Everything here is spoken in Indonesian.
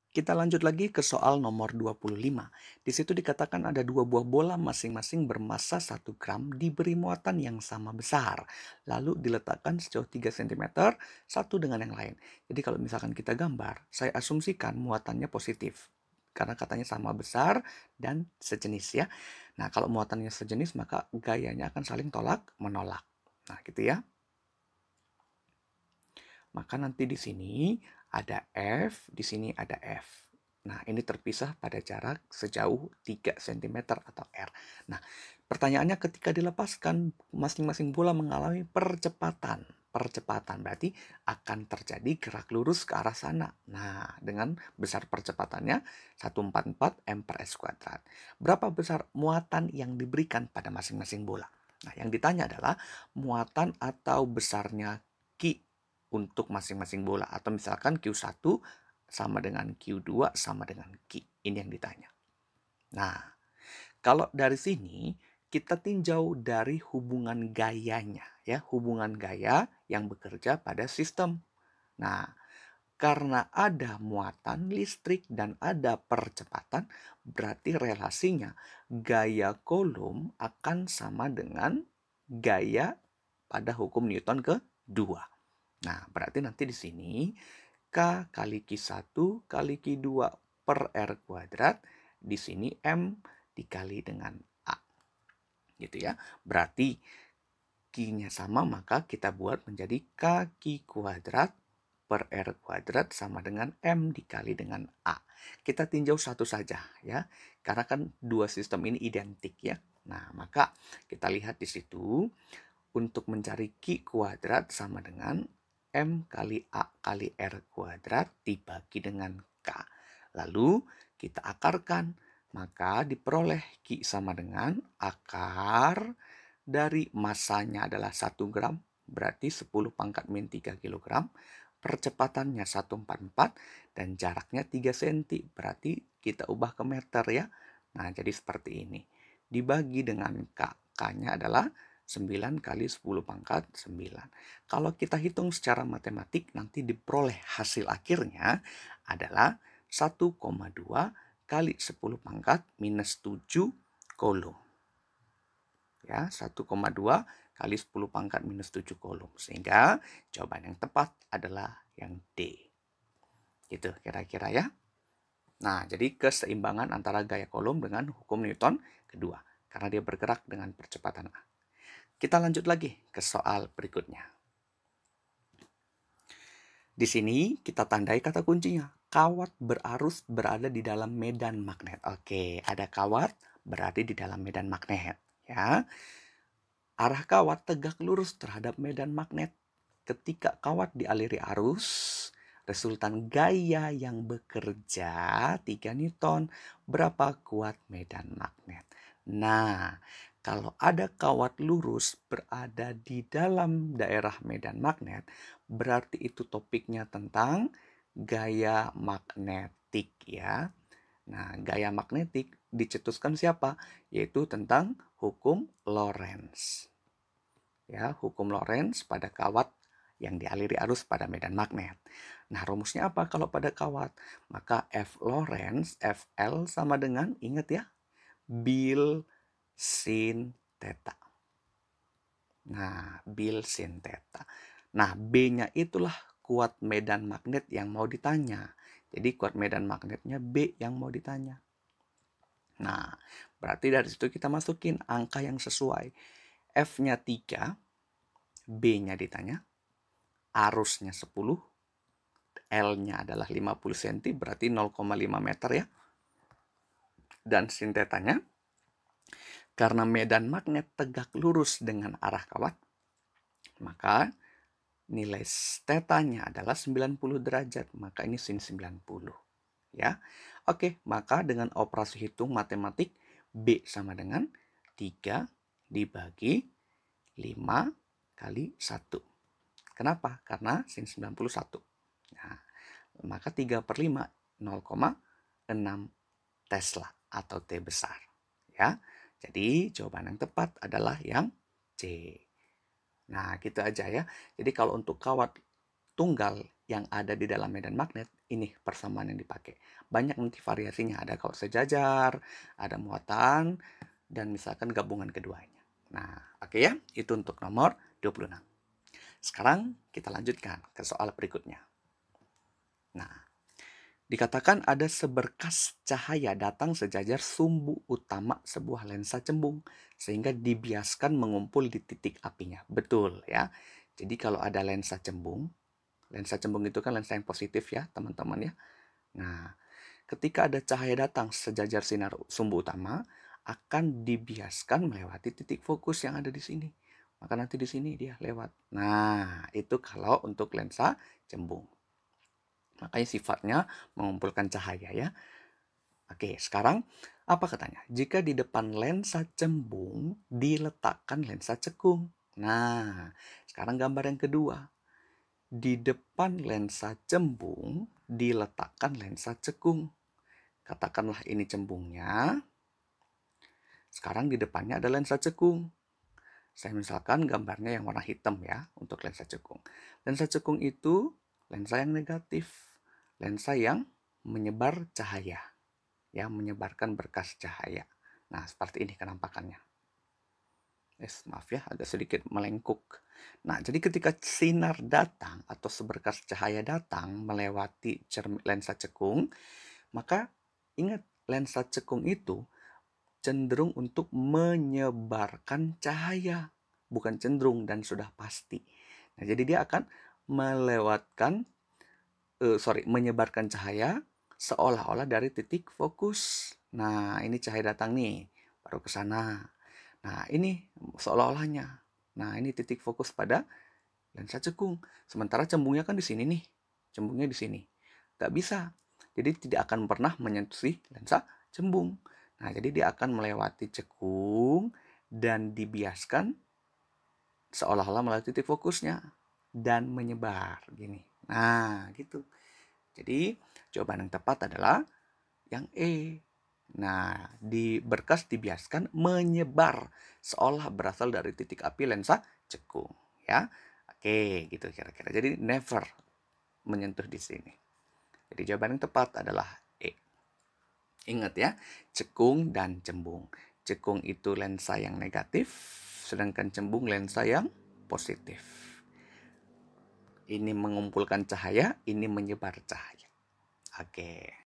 Kita lanjut lagi ke soal nomor 25. Di situ dikatakan ada dua buah bola masing-masing bermassa 1 gram diberi muatan yang sama besar. Lalu diletakkan sejauh 3 cm satu dengan yang lain. Jadi kalau misalkan kita gambar, saya asumsikan muatannya positif. Karena katanya sama besar dan sejenis ya. Nah kalau muatannya sejenis maka gayanya akan saling tolak menolak. Nah gitu ya. Maka nanti di sini ada F, di sini ada F. Nah, ini terpisah pada jarak sejauh 3 cm atau R. Nah, pertanyaannya ketika dilepaskan, masing-masing bola mengalami percepatan. Percepatan berarti akan terjadi gerak lurus ke arah sana. Nah, dengan besar percepatannya 144 m per s kuadrat. Berapa besar muatan yang diberikan pada masing-masing bola? Nah, yang ditanya adalah muatan atau besarnya Q untuk masing-masing bola. Atau misalkan Q1 sama dengan Q2 sama dengan Q. Ini yang ditanya. Nah, kalau dari sini kita tinjau dari hubungan gayanya, ya, hubungan gaya yang bekerja pada sistem. Nah, karena ada muatan listrik dan ada percepatan, berarti relasinya gaya kolom akan sama dengan gaya pada hukum Newton kedua. Nah, berarti nanti di sini K kali Q1 kali Q2 per R kuadrat. Di sini M dikali dengan A. Gitu ya. Berarti Q-nya sama, maka kita buat menjadi K kuadrat per R kuadrat sama dengan M dikali dengan A. Kita tinjau satu saja ya. Karena kan dua sistem ini identik ya. Nah, maka kita lihat di situ untuk mencari Q kuadrat sama dengan M kali A kali R kuadrat dibagi dengan K. Lalu kita akarkan, maka diperoleh Q sama dengan akar dari masanya adalah 1 gram, berarti 10 pangkat min 3 kg. Percepatannya 144 dan jaraknya 3 cm, berarti kita ubah ke meter ya. Nah, jadi seperti ini. Dibagi dengan K. K-nya adalah 9 kali 10 pangkat 9. Kalau kita hitung secara matematik, nanti diperoleh hasil akhirnya adalah 1,2 kali 10 pangkat minus 7 kolom. Ya, 1,2 kali 10 pangkat minus 7 kolom. Sehingga jawaban yang tepat adalah yang D. Gitu kira-kira ya. Nah, jadi keseimbangan antara gaya kolom dengan hukum Newton kedua. Karena dia bergerak dengan percepatan A. Kita lanjut lagi ke soal berikutnya. Di sini kita tandai kata kuncinya. Kawat berarus berada di dalam medan magnet. Oke, ada kawat berada di dalam medan magnet. Ya, arah kawat tegak lurus terhadap medan magnet. Ketika kawat dialiri arus, resultan gaya yang bekerja 3 Newton. Berapa kuat medan magnet? Nah, kalau ada kawat lurus berada di dalam daerah medan magnet, berarti itu topiknya tentang gaya magnetik ya. Nah, gaya magnetik dicetuskan siapa? Yaitu tentang hukum Lorentz. Ya, hukum Lorentz pada kawat yang dialiri arus pada medan magnet. Nah, rumusnya apa kalau pada kawat? Maka F Lorentz, Fl sama dengan, ingat ya, bil sin theta. Nah, bil sin theta. Nah, B-nya itulah kuat medan magnet yang mau ditanya. Jadi kuat medan magnetnya B yang mau ditanya. Nah, berarti dari situ kita masukin angka yang sesuai. F-nya 3, B-nya ditanya, arusnya 10, L-nya adalah 50 cm, berarti 0,5 meter ya. Dan sin tetanya, karena medan magnet tegak lurus dengan arah kawat, maka nilai tetanya adalah 90 derajat, maka ini sin 90. Ya. Oke, maka dengan operasi hitung matematik, B sama dengan 3 dibagi 5 kali 1. Kenapa? Karena sin 91. Nah, maka 3 per 5, 0,6 Tesla atau T besar. Ya, jadi jawaban yang tepat adalah yang C. Nah, gitu aja ya. Jadi kalau untuk kawat tunggal yang ada di dalam medan magnet, ini persamaan yang dipakai. Banyak nanti variasinya, ada kalau sejajar, ada muatan, dan misalkan gabungan keduanya. Nah, oke ya, itu untuk nomor 26. Sekarang kita lanjutkan ke soal berikutnya. Nah, dikatakan ada seberkas cahaya datang sejajar sumbu utama sebuah lensa cembung, sehingga dibiaskan mengumpul di titik apinya. Betul ya. Jadi kalau ada lensa cembung itu kan lensa yang positif ya teman-teman ya. Nah, ketika ada cahaya datang sejajar sinar sumbu utama, akan dibiaskan melewati titik fokus yang ada di sini. Maka nanti di sini dia lewat. Nah, itu kalau untuk lensa cembung. Makanya sifatnya mengumpulkan cahaya ya. Oke, sekarang apa katanya? Jika di depan lensa cembung diletakkan lensa cekung. Nah, sekarang gambar yang kedua. Di depan lensa cembung diletakkan lensa cekung. Katakanlah ini cembungnya. Sekarang di depannya ada lensa cekung. Saya misalkan gambarnya yang warna hitam ya untuk lensa cekung. Lensa cekung itu lensa yang negatif. Lensa yang menyebar cahaya. Ya, menyebarkan berkas cahaya. Nah, seperti ini kenampakannya. Maaf ya, agak sedikit melengkung. Nah, jadi ketika sinar datang atau seberkas cahaya datang melewati lensa cekung, maka ingat lensa cekung itu cenderung untuk menyebarkan cahaya. Bukan cenderung dan sudah pasti. Nah, jadi dia akan menyebarkan cahaya seolah-olah dari titik fokus. Nah, ini cahaya datang nih, baru ke sana. Nah, ini seolah-olahnya. Nah, ini titik fokus pada lensa cekung. Sementara cembungnya kan di sini nih. Cembungnya di sini. Gak bisa. Jadi tidak akan pernah menyentuh lensa cembung. Nah, jadi dia akan melewati cekung dan dibiaskan seolah-olah melewati titik fokusnya dan menyebar gini. Nah, gitu. Jadi, jawaban yang tepat adalah yang E. Nah, di berkas dibiaskan menyebar seolah berasal dari titik api lensa cekung, ya. Oke, gitu kira-kira. Jadi never menyentuh di sini. Jadi jawaban yang tepat adalah E. Ingat ya, cekung dan cembung. Cekung itu lensa yang negatif, sedangkan cembung lensa yang positif. Ini mengumpulkan cahaya, ini menyebar cahaya. Oke.